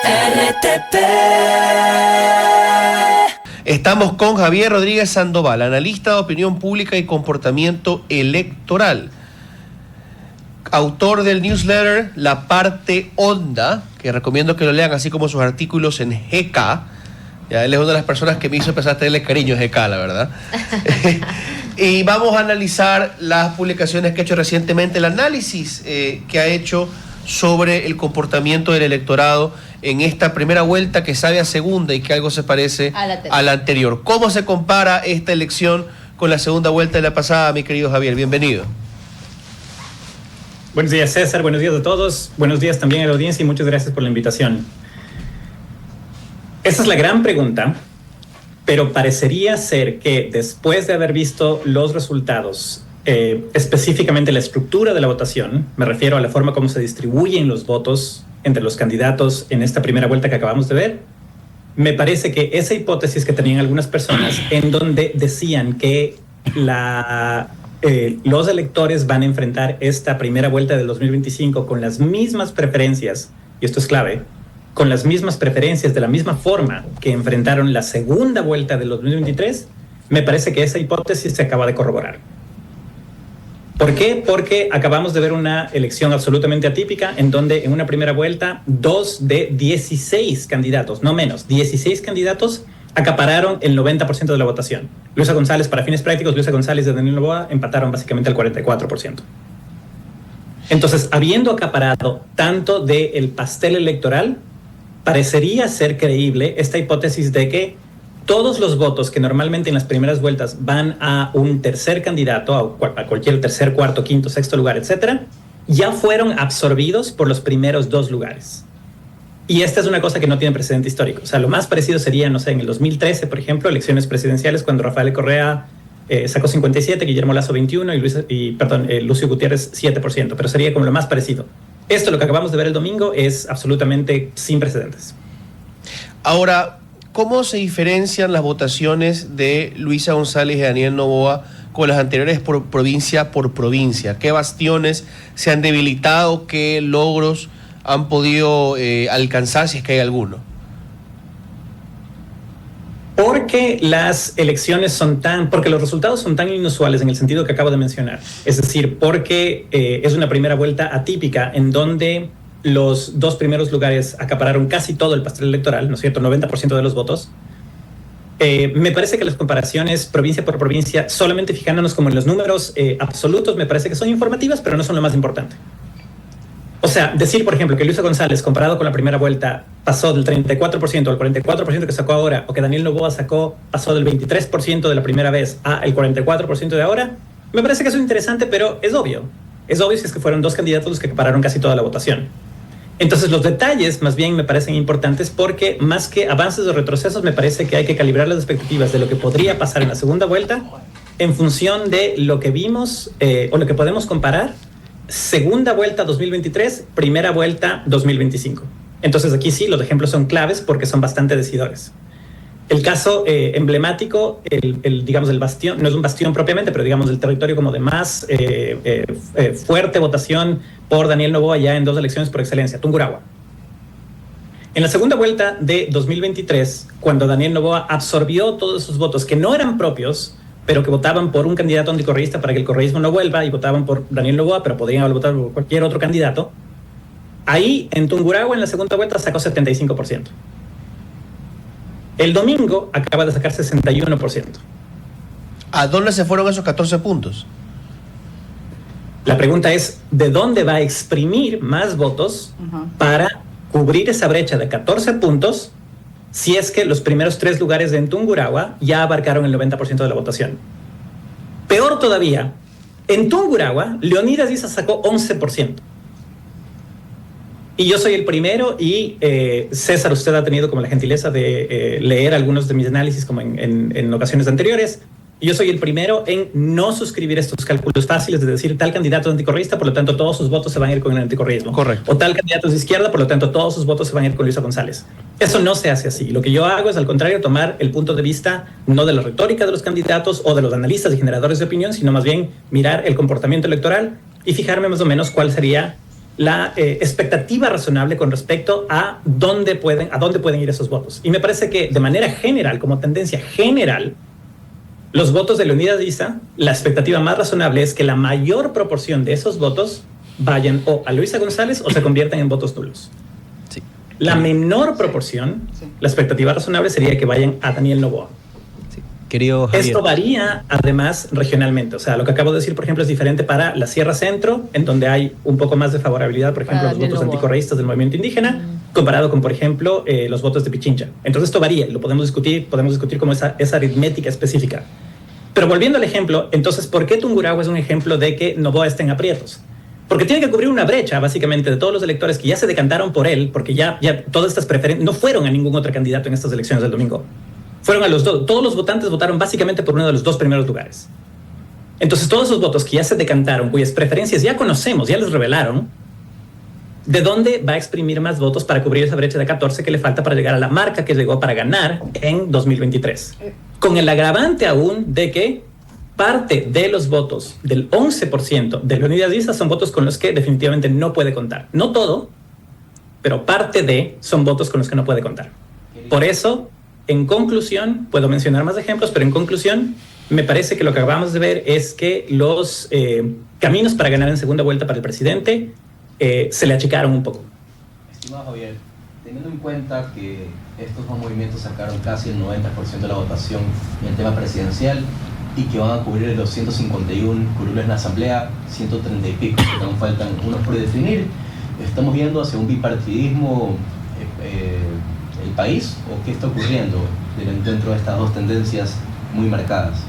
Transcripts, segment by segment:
RTP. Estamos con Javier Rodríguez Sandoval, analista de opinión pública y comportamiento electoral, autor del newsletter La Parte Honda, que recomiendo que lo lean, así como sus artículos en GK. Ya él es una de las personas que me hizo empezar a tenerle cariño a GK, la verdad. Y vamos a analizar las publicaciones que ha hecho recientemente, el análisis que ha hecho sobre el comportamiento del electorado en esta primera vuelta que sabe a segunda y que algo se parece a la anterior. ¿Cómo se compara esta elección con la segunda vuelta de la pasada, mi querido Javier? Bienvenido. Buenos días, César. Buenos días a todos. Buenos días también a la audiencia y muchas gracias por la invitación. Esa es la gran pregunta, pero parecería ser que después de haber visto los resultados, específicamente la estructura de la votación, me refiero a la forma como se distribuyen los votos entre los candidatos en esta primera vuelta que acabamos de ver, me parece que esa hipótesis que tenían algunas personas en donde decían que los electores van a enfrentar esta primera vuelta del 2025 con las mismas preferencias, y esto es clave, con las mismas preferencias de la misma forma que enfrentaron la segunda vuelta del 2023, me parece que esa hipótesis se acaba de corroborar. ¿Por qué? Porque acabamos de ver una elección absolutamente atípica en donde en una primera vuelta 2 de 16 candidatos, no menos, 16 candidatos acapararon el 90% de la votación. Luisa González, para fines prácticos, Luisa González y Daniel Noboa empataron básicamente al 44%. Entonces, habiendo acaparado tanto del pastel electoral, parecería ser creíble esta hipótesis de que todos los votos que normalmente en las primeras vueltas van a un tercer candidato, a cualquier tercer, cuarto, quinto, sexto lugar, etcétera, ya fueron absorbidos por los primeros dos lugares. Y esta es una cosa que no tiene precedente histórico. O sea, lo más parecido sería, no sé, en el 2013, por ejemplo, elecciones presidenciales, cuando Rafael Correa sacó 57, Guillermo Lasso 21 y Lucio Gutiérrez 7%, pero sería como lo más parecido. Esto, lo que acabamos de ver el domingo, es absolutamente sin precedentes. Ahora, ¿cómo se diferencian las votaciones de Luisa González y Daniel Noboa con las anteriores por provincia por provincia? ¿Qué bastiones se han debilitado? ¿Qué logros han podido alcanzar, si es que hay alguno? Porque las elecciones porque los resultados son tan inusuales en el sentido que acabo de mencionar. Es decir, porque es una primera vuelta atípica en donde los dos primeros lugares acapararon casi todo el pastel electoral, ¿no es cierto? 90% de los votos. Me parece que las comparaciones provincia por provincia, solamente fijándonos como en los números absolutos, me parece que son informativas, pero no son lo más importante. O sea, decir, por ejemplo, que Luisa González, comparado con la primera vuelta, pasó del 34% al 44% que sacó ahora, o que Daniel Noboa pasó del 23% de la primera vez al 44% de ahora, me parece que eso es interesante, pero es obvio. Es obvio si es que fueron dos candidatos los que acapararon casi toda la votación. Entonces, los detalles más bien me parecen importantes porque más que avances o retrocesos, me parece que hay que calibrar las expectativas de lo que podría pasar en la segunda vuelta en función de lo que vimos o lo que podemos comparar segunda vuelta 2023, primera vuelta 2025. Entonces, aquí sí, los ejemplos son claves porque son bastante decidores. El caso emblemático, digamos, el bastión, no es un bastión propiamente, pero digamos el territorio como de más fuerte votación por Daniel Noboa ya en dos elecciones por excelencia, Tungurahua. En la segunda vuelta de 2023, cuando Daniel Noboa absorbió todos esos votos que no eran propios, pero que votaban por un candidato anticorreísta para que el correísmo no vuelva, y votaban por Daniel Noboa, pero podrían haber votado por cualquier otro candidato, ahí en Tungurahua en la segunda vuelta sacó 75%. El domingo acaba de sacar 61%. ¿A dónde se fueron esos 14 puntos? La pregunta es, ¿de dónde va a exprimir más votos para cubrir esa brecha de 14 puntos si es que los primeros 3 lugares de Tungurahua ya abarcaron el 90% de la votación? Peor todavía, en Tungurahua, Leonidas Issa sacó 11%. Y yo soy el primero y César, usted ha tenido como la gentileza de leer algunos de mis análisis como en ocasiones anteriores. Y yo soy el primero en no suscribir estos cálculos fáciles de decir tal candidato es anticorreísta, por lo tanto todos sus votos se van a ir con el anticorreísmo. Correcto. O tal candidato es de izquierda, por lo tanto todos sus votos se van a ir con Luisa González. Eso no se hace así. Lo que yo hago es, al contrario, tomar el punto de vista no de la retórica de los candidatos o de los analistas y generadores de opinión, sino más bien mirar el comportamiento electoral y fijarme más o menos cuál sería la expectativa razonable con respecto a dónde pueden ir esos votos. Y me parece que de manera general, como tendencia general, los votos de Leonidas, la expectativa más razonable es que la mayor proporción de esos votos vayan o a Luisa González o se conviertan en votos nulos. Sí. La menor proporción, la expectativa razonable sería que vayan a Daniel Noboa. Querido Javier. Esto varía además regionalmente. O sea, lo que acabo de decir, por ejemplo, es diferente para la Sierra Centro, en donde hay un poco más de favorabilidad, por ejemplo, los votos anticorreístas del movimiento indígena, comparado con, por ejemplo, los votos de Pichincha. Entonces esto varía, lo podemos discutir como esa aritmética específica. Pero volviendo al ejemplo, entonces, ¿por qué Tungurahua es un ejemplo de que Noboa está en aprietos? Porque tiene que cubrir una brecha, básicamente, de todos los electores que ya se decantaron por él, porque ya todas estas preferencias no fueron a ningún otro candidato en estas elecciones del domingo. Fueron a los dos. Todos los votantes votaron básicamente por uno de los dos primeros lugares. Entonces, todos esos votos que ya se decantaron, cuyas preferencias ya conocemos, ya les revelaron, ¿de dónde va a exprimir más votos para cubrir esa brecha de 14 que le falta para llegar a la marca que llegó para ganar en 2023? Con el agravante aún de que parte de los votos del 11% de Leonidas Diza son votos con los que definitivamente no puede contar. No todo, pero parte son votos con los que no puede contar. Por eso, en conclusión, puedo mencionar más ejemplos, pero en conclusión, me parece que lo que acabamos de ver es que los caminos para ganar en segunda vuelta para el presidente se le achicaron un poco. Estimado Javier, teniendo en cuenta que estos dos movimientos sacaron casi el 90% de la votación en el tema presidencial y que van a cubrir los 151 curules en la asamblea, 130 y pico que aún faltan unos por definir, ¿estamos yendo hacia un bipartidismo el país o qué está ocurriendo dentro de estas dos tendencias muy marcadas?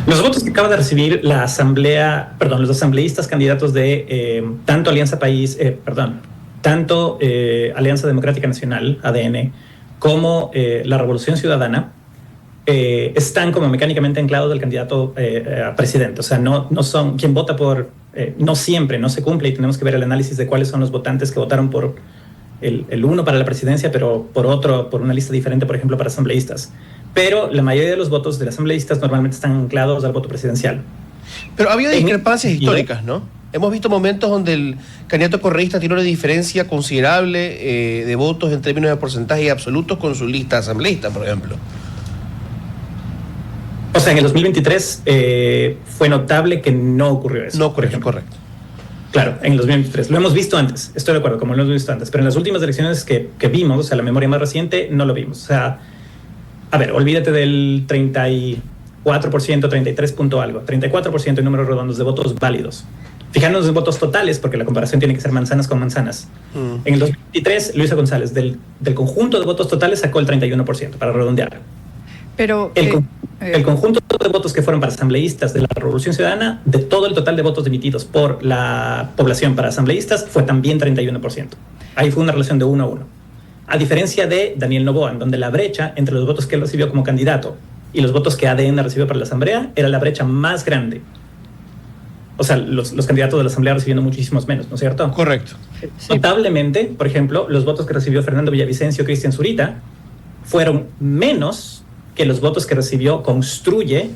Los votos que acaba de recibir la asamblea, los asambleístas candidatos de tanto Alianza País, tanto Alianza Democrática Nacional, ADN, como la Revolución Ciudadana, están como mecánicamente anclados del candidato a presidente. O sea, no son quien vota por, no siempre, no se cumple y tenemos que ver el análisis de cuáles son los votantes que votaron por el uno para la presidencia, pero por una lista diferente, por ejemplo, para asambleístas. Pero la mayoría de los votos de los asambleístas normalmente están anclados al voto presidencial. Pero ha habido discrepancias históricas, ¿no? Hemos visto momentos donde el candidato correísta tiene una diferencia considerable de votos en términos de porcentaje absolutos con su lista asambleísta, por ejemplo. O sea, en el 2023 fue notable que no ocurrió eso. No ocurrió eso, correcto. Claro, en el 2023. Lo hemos visto antes, estoy de acuerdo, como lo hemos visto antes. Pero en las últimas elecciones que vimos, o sea, la memoria más reciente, no lo vimos. O sea, a ver, olvídate del 34%, 33 punto algo, 34% en números redondos de votos válidos. Fijándonos en votos totales, porque la comparación tiene que ser manzanas con manzanas. En el 2023, Luisa González, del conjunto de votos totales, sacó el 31%, para redondear. Pero el conjunto de votos que fueron para asambleístas de la Revolución Ciudadana, de todo el total de votos emitidos por la población para asambleístas, fue también 31%. Ahí fue una relación de 1 a 1. A diferencia de Daniel Noboa, en donde la brecha entre los votos que él recibió como candidato y los votos que ADN recibió para la asamblea era la brecha más grande. O sea, los candidatos de la asamblea recibiendo muchísimos menos, ¿no es cierto? Correcto. Notablemente, por ejemplo, los votos que recibió Fernando Villavicencio, Cristian Zurita, fueron menos que los votos que recibió Construye,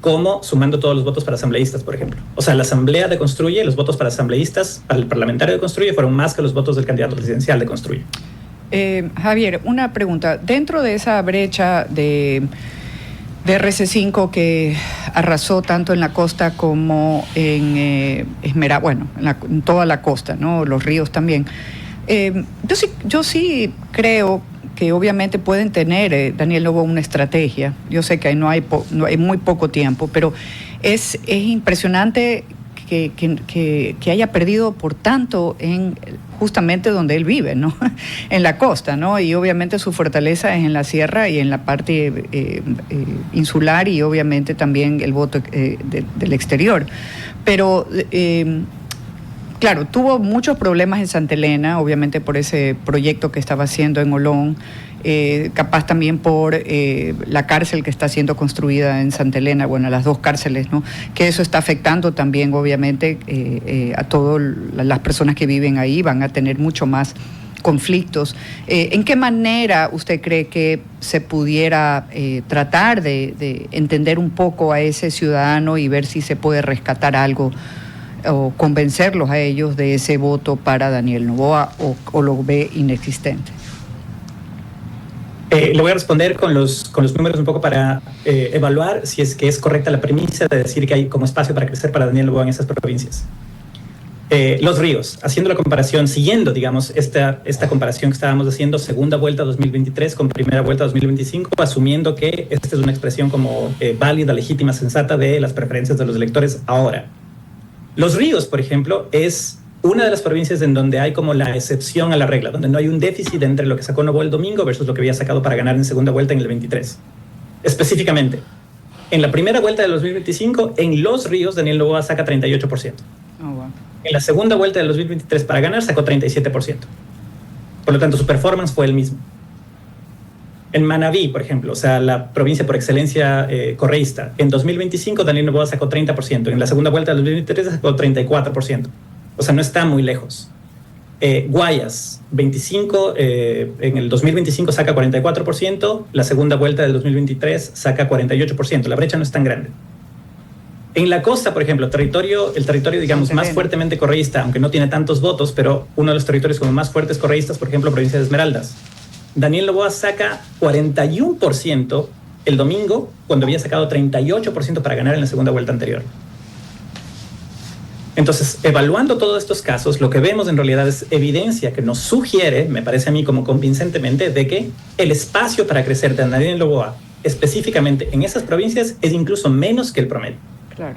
como sumando todos los votos para asambleístas, por ejemplo. O sea, la asamblea de Construye, los votos para asambleístas, para el parlamentario de Construye, fueron más que los votos del candidato presidencial de Construye. Javier, una pregunta. Dentro de esa brecha de RC5 que arrasó tanto en la costa como en en toda la costa, ¿no? Los ríos también. Yo sí creo que obviamente pueden tener, Daniel Noboa, una estrategia. Yo sé que no hay muy poco tiempo, pero es impresionante que haya perdido por tanto en justamente donde él vive, ¿no? En la costa, ¿no? Y obviamente su fortaleza es en la sierra y en la parte insular y obviamente también el voto del exterior. Pero claro, tuvo muchos problemas en Santa Elena, obviamente por ese proyecto que estaba haciendo en Olón, capaz también por la cárcel que está siendo construida en Santa Elena, bueno, las dos cárceles, ¿no? Que eso está afectando también, obviamente, a todas las personas que viven ahí, van a tener mucho más conflictos. ¿En qué manera usted cree que se pudiera tratar de entender un poco a ese ciudadano y ver si se puede rescatar algo o convencerlos a ellos de ese voto para Daniel Noboa o lo ve inexistente? Le voy a responder con los números un poco para evaluar si es que es correcta la premisa de decir que hay como espacio para crecer para Daniel Noboa en esas provincias. Los ríos, haciendo la comparación, siguiendo, digamos, esta comparación que estábamos haciendo, segunda vuelta 2023 con primera vuelta 2025, asumiendo que esta es una expresión como válida, legítima, sensata de las preferencias de los electores ahora. Los ríos, por ejemplo, es una de las provincias en donde hay como la excepción a la regla, donde no hay un déficit entre lo que sacó Noboa el domingo versus lo que había sacado para ganar en segunda vuelta en el 23. Específicamente, en la primera vuelta de 2025, en Los Ríos, Daniel Noboa saca 38%. Oh, wow. En la segunda vuelta del 2023 para ganar sacó 37%. Por lo tanto, su performance fue el mismo. En Manabí, por ejemplo, o sea, la provincia por excelencia correísta, en 2025 Daniel Noboa sacó 30%. En la segunda vuelta del 2023 sacó 34%. O sea, no está muy lejos. Guayas, 25, en el 2025 saca 44%, la segunda vuelta del 2023 saca 48%. La brecha no es tan grande. En la costa, por ejemplo, el territorio, digamos, más fuertemente correísta, aunque no tiene tantos votos, pero uno de los territorios como más fuertes correístas, por ejemplo, provincia de Esmeraldas. Daniel Noboa saca 41% el domingo, cuando había sacado 38% para ganar en la segunda vuelta anterior. Entonces, evaluando todos estos casos, lo que vemos en realidad es evidencia que nos sugiere, me parece a mí como convincentemente, de que el espacio para crecer de Daniel Noboa, específicamente en esas provincias, es incluso menos que el promedio. Claro.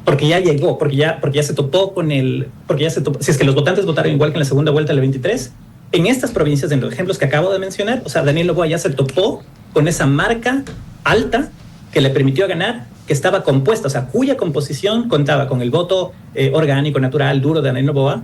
Porque ya llegó, porque ya se topó con si es que los votantes votaron igual que en la segunda vuelta del 23, en estas provincias, en los ejemplos que acabo de mencionar, o sea, Daniel Noboa ya se topó con esa marca alta que le permitió ganar, que estaba compuesta, o sea, cuya composición contaba con el voto orgánico, natural, duro de Daniel Noboa,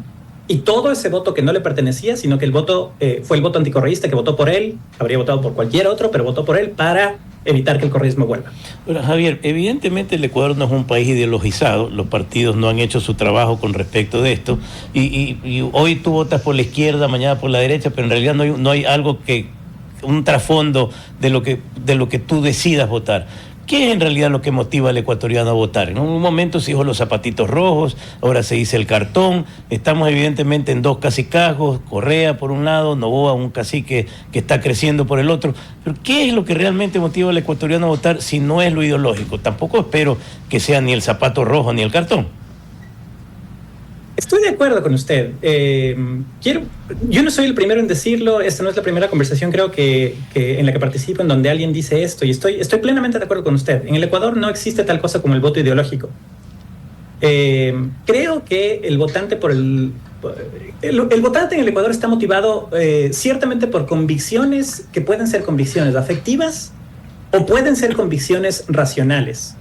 y todo ese voto que no le pertenecía, sino que el voto fue el voto anticorreísta que votó por él, habría votado por cualquier otro, pero votó por él para evitar que el correísmo vuelva. Bueno, Javier, evidentemente el Ecuador no es un país ideologizado, los partidos no han hecho su trabajo con respecto de esto, y hoy tú votas por la izquierda, mañana por la derecha, pero en realidad no hay algo un trasfondo de lo que tú decidas votar. ¿Qué es en realidad lo que motiva al ecuatoriano a votar? En un momento se dijo los zapatitos rojos, ahora se dice el cartón, estamos evidentemente en dos cacicazgos, Correa por un lado, Noboa un cacique que está creciendo por el otro, pero ¿qué es lo que realmente motiva al ecuatoriano a votar si no es lo ideológico? Tampoco espero que sea ni el zapato rojo ni el cartón. Estoy de acuerdo con usted. Yo no soy el primero en decirlo, esta no es la primera conversación creo que en la que participo en donde alguien dice esto, y estoy plenamente de acuerdo con usted. En el Ecuador no existe tal cosa como el voto ideológico. Creo que el votante el votante en el Ecuador está motivado ciertamente por convicciones que pueden ser convicciones afectivas o pueden ser convicciones racionales.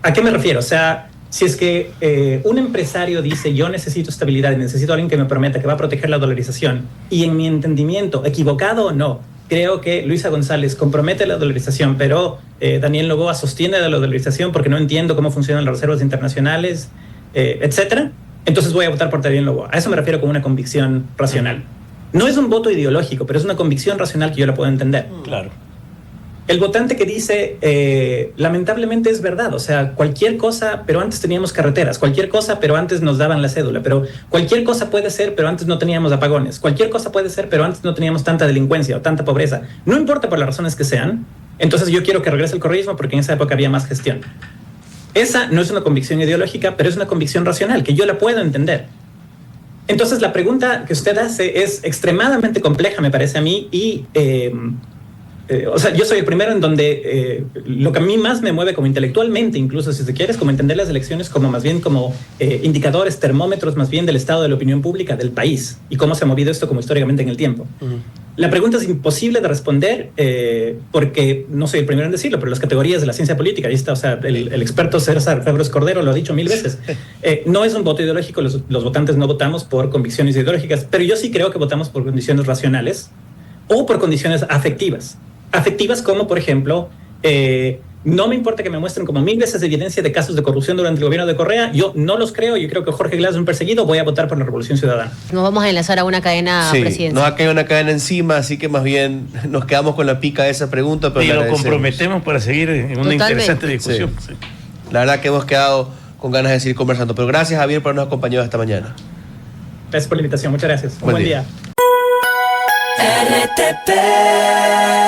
¿A qué me refiero? O sea, si es que un empresario dice yo necesito estabilidad y necesito a alguien que me prometa que va a proteger la dolarización, y en mi entendimiento, equivocado o no, creo que Luisa González compromete la dolarización, pero Daniel Noboa sostiene la dolarización porque no entiendo cómo funcionan las reservas internacionales, etcétera, entonces voy a votar por Daniel Noboa. A eso me refiero con una convicción racional. No es un voto ideológico, pero es una convicción racional que yo la puedo entender. Claro. El votante que dice, lamentablemente es verdad, o sea, cualquier cosa, pero antes teníamos carreteras, cualquier cosa, pero antes nos daban la cédula, pero cualquier cosa puede ser, pero antes no teníamos apagones, cualquier cosa puede ser, pero antes no teníamos tanta delincuencia o tanta pobreza, no importa por las razones que sean, entonces yo quiero que regrese el correísmo porque en esa época había más gestión. Esa no es una convicción ideológica, pero es una convicción racional, que yo la puedo entender. Entonces la pregunta que usted hace es extremadamente compleja, me parece a mí, y o sea, yo soy el primero en donde lo que a mí más me mueve como intelectualmente, incluso si se quiere, es como entender las elecciones como más bien como indicadores, termómetros más bien del estado de la opinión pública del país y cómo se ha movido esto como históricamente en el tiempo. La pregunta es imposible de responder porque no soy el primero en decirlo, pero las categorías de la ciencia política, ahí está, o sea, el experto César Febres Cordero lo ha dicho 1000 veces. No es un voto ideológico, los votantes no votamos por convicciones ideológicas, pero yo sí creo que votamos por condiciones racionales o por condiciones afectivas. Afectivas como, por ejemplo, No me importa que me muestren como 1000 veces evidencia de casos de corrupción durante el gobierno de Correa. Yo no los creo. Yo creo que Jorge Glass es un perseguido. Voy a votar por la Revolución Ciudadana. Nos vamos a enlazar a una cadena Sí, presidencial. nos ha caído una cadena encima, así que más bien nos quedamos con la pica de esa pregunta. Pero Y le lo agradecemos. comprometemos para seguir en una Totalmente. interesante discusión. Sí. Sí. La verdad que hemos quedado con ganas de seguir conversando. Pero gracias, Javier, por habernos acompañado esta mañana. Gracias por la invitación. Muchas gracias. Buen Buen día. día. RTP